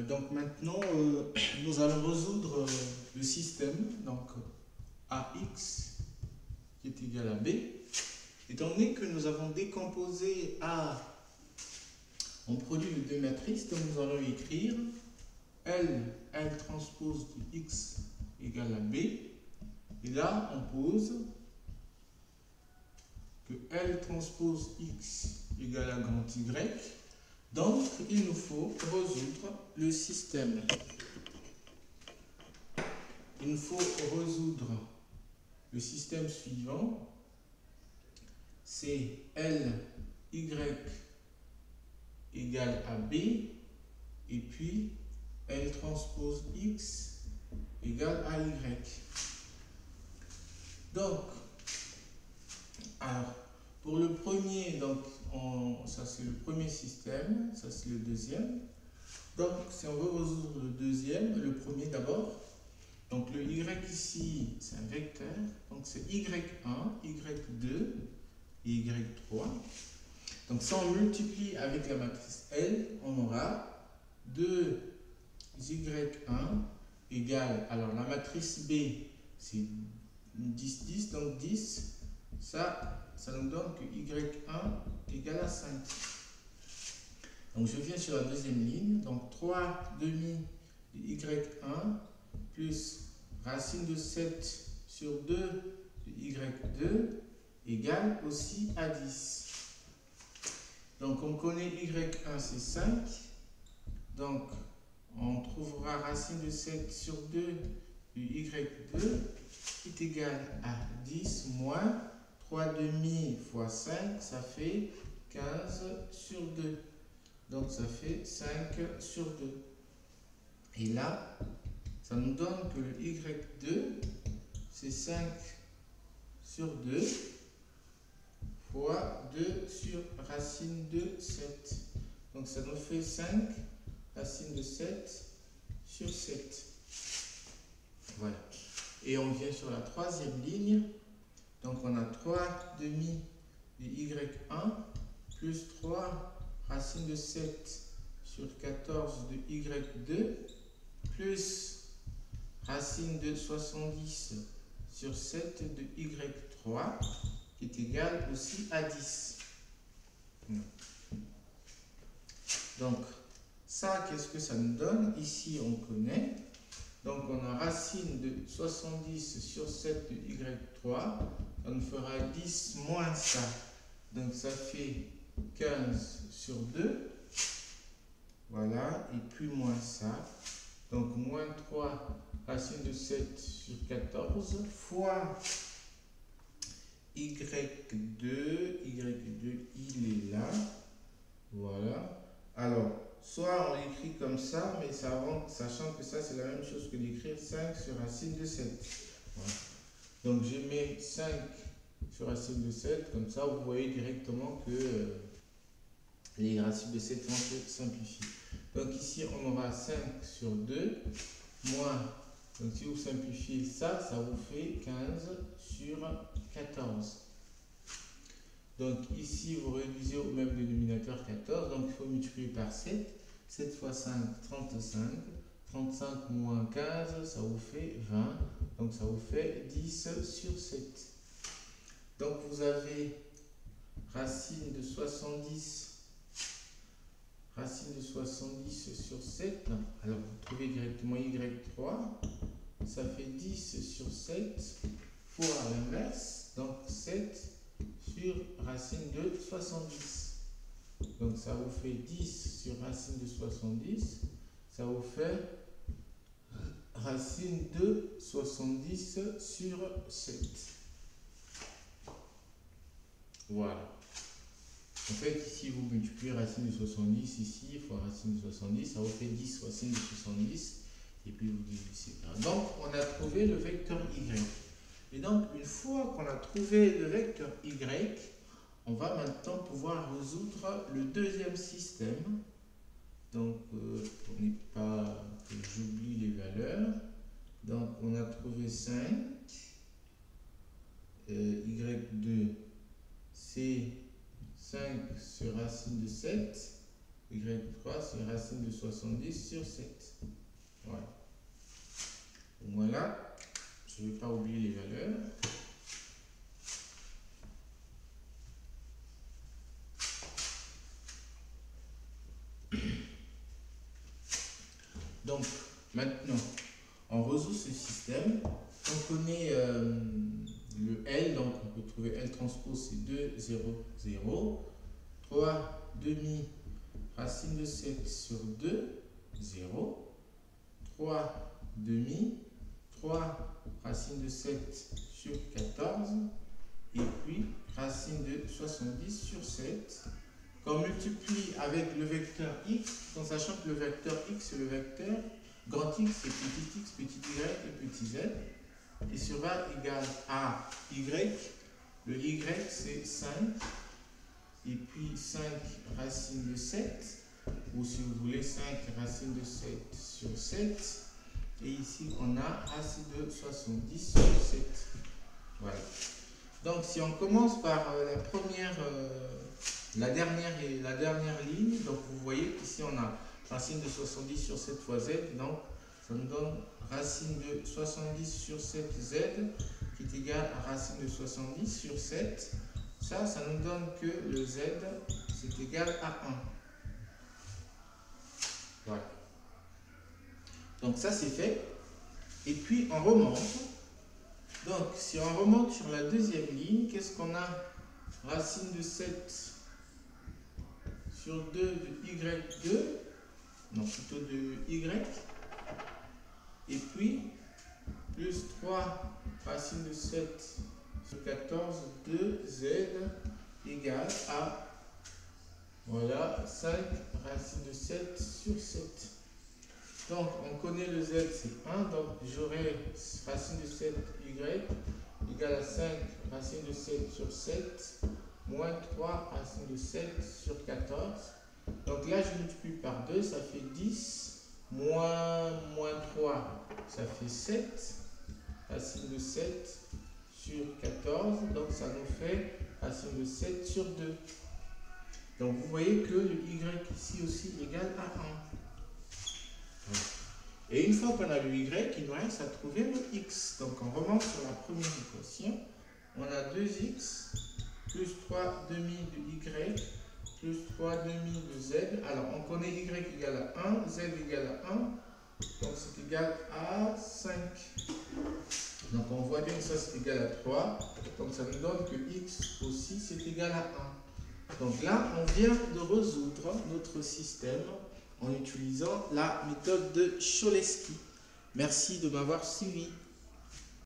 Donc maintenant, nous allons résoudre le système, donc AX qui est égal à B. Étant donné que nous avons décomposé A en produit de deux matrices, donc nous allons écrire L transpose de X égale à B. Et là, on pose que L transpose X égale à grand Y. Donc, il nous faut résoudre le système. Il nous faut résoudre le système suivant. C'est Ly égale à B et puis L transpose X égale à Y. Donc, alors, pour le premier, donc, ça c'est le premier système, ça c'est le deuxième. Donc, si on veut résoudre le deuxième, le premier d'abord, donc le Y ici, c'est un vecteur, donc c'est Y1, Y2 et Y3. Donc, si on multiplie avec la matrice L, on aura 2Y1 égale, alors la matrice B, c'est 10, 10, donc 10, ça nous donne que Y1 égale à 5. Donc je viens sur la deuxième ligne, donc 3 demi de Y1 plus racine de 7 sur 2 de Y2 égale aussi à 10. Donc on connaît Y1 c'est 5, donc on trouvera racine de 7 sur 2 de Y2 qui est égal à 10 moins 3 demi fois 5, ça fait 15 sur 2. Donc ça fait 5 sur 2. Et là, ça nous donne que le Y2, c'est 5 sur 2 fois 2 sur racine de 7. Donc ça nous fait 5 racine de 7 sur 7. Voilà. Et on vient sur la troisième ligne. Donc on a 3 demi de Y1 plus 3 racine de 7 sur 14 de Y2 plus racine de 70 sur 7 de Y3 qui est égal aussi à 10. Donc ça, qu'est-ce que ça nous donne? Ici on connaît. Donc on a racine de 70 sur 7 de Y3. Ça nous fera 10 moins ça. Donc ça fait 15 sur 2. Voilà. Et puis moins ça. Donc moins 3 racine de 7 sur 14 fois Y2. Y2, il est là. Voilà. Alors, soit on l'écrit comme ça, mais sachant que ça c'est la même chose que d'écrire 5 sur racine de 7. Voilà. Donc je mets 5 sur racine de 7, comme ça vous voyez directement que les racines de 7 vont se simplifier. Donc ici on aura 5 sur 2, moins, donc si vous simplifiez ça, ça vous fait 15 sur 14. Donc ici vous réduisez au même dénominateur 14, donc il faut multiplier par 7. 7 fois 5, 35. 35 moins 15, ça vous fait 20. Donc ça vous fait 10 sur 7. Donc vous avez racine de 70 sur 7. Alors vous trouvez directement Y3. Ça fait 10 sur 7 fois l'inverse. Donc 7 sur racine de 70. Donc ça vous fait 10 sur racine de 70. Ça vous fait racine de 70 sur 7. Voilà. En fait, ici, vous multipliez racine de 70 ici fois racine de 70. Ça vous fait 10 racine de 70. Et puis vous divisez par. Donc, on a trouvé le vecteur Y. Et donc, une fois qu'on a trouvé le vecteur Y, on va maintenant pouvoir résoudre le deuxième système. Donc, pour ne pas que j'oublie les valeurs. Donc, on a trouvé 5. Y2, c'est 5 sur racine de 7. Y3, c'est racine de 70 sur 7. Voilà. Voilà. Je ne vais pas oublier les valeurs. Donc, maintenant, on résout ce système. On connaît le L, donc on peut trouver L transpose, c'est 2, 0, 0. 3 demi racine de 7 sur 2, 0. 3 demi, 3 racine de 7 sur 14. Et puis, racine de 70 sur 7. Qu'on multiplie avec le vecteur x, en sachant que le vecteur x, c'est le vecteur grand X, c'est petit x, petit y et petit z. Et sur A égale à y. Le y, c'est 5. Et puis 5 racine de 7. Ou si vous voulez, 5 racine de 7 sur 7. Et ici, on a racine de 70 sur 7. Voilà. Donc, si on commence par la dernière ligne, donc vous voyez qu'ici on a racine de 70 sur 7 fois z, donc ça nous donne racine de 70 sur 7z qui est égal à racine de 70 sur 7. Ça nous donne que le z c'est égal à 1. Voilà. Donc ça c'est fait. Et puis on remonte. Donc si on remonte sur la deuxième ligne, qu'est-ce qu'on a? Racine de 7 sur 2 de y2, non plutôt de y, et puis plus 3 racine de 7 sur 14 de z égale à, voilà, 5 racine de 7 sur 7. Donc on connaît le z c'est 1, donc j'aurai racine de 7 y égale à 5 racine de 7 sur 7 moins 3 racine de 7 sur 14. Donc là, je multiplie par 2, ça fait 10, moins 3, ça fait 7, racine de 7 sur 14, donc ça nous fait racine de 7 sur 2. Donc vous voyez que le y ici aussi est égal à 1. Et une fois qu'on a le y, il nous reste à trouver le x. Donc on remonte sur la première équation, on a 2x plus 3 demi de y plus 3 demi de z. Alors, on connaît y égale à 1, z égale à 1, donc c'est égal à 5. Donc, on voit bien que ça c'est égal à 3, donc ça nous donne que x aussi c'est égal à 1. Donc là, on vient de résoudre notre système en utilisant la méthode de Cholesky. Merci de m'avoir suivi.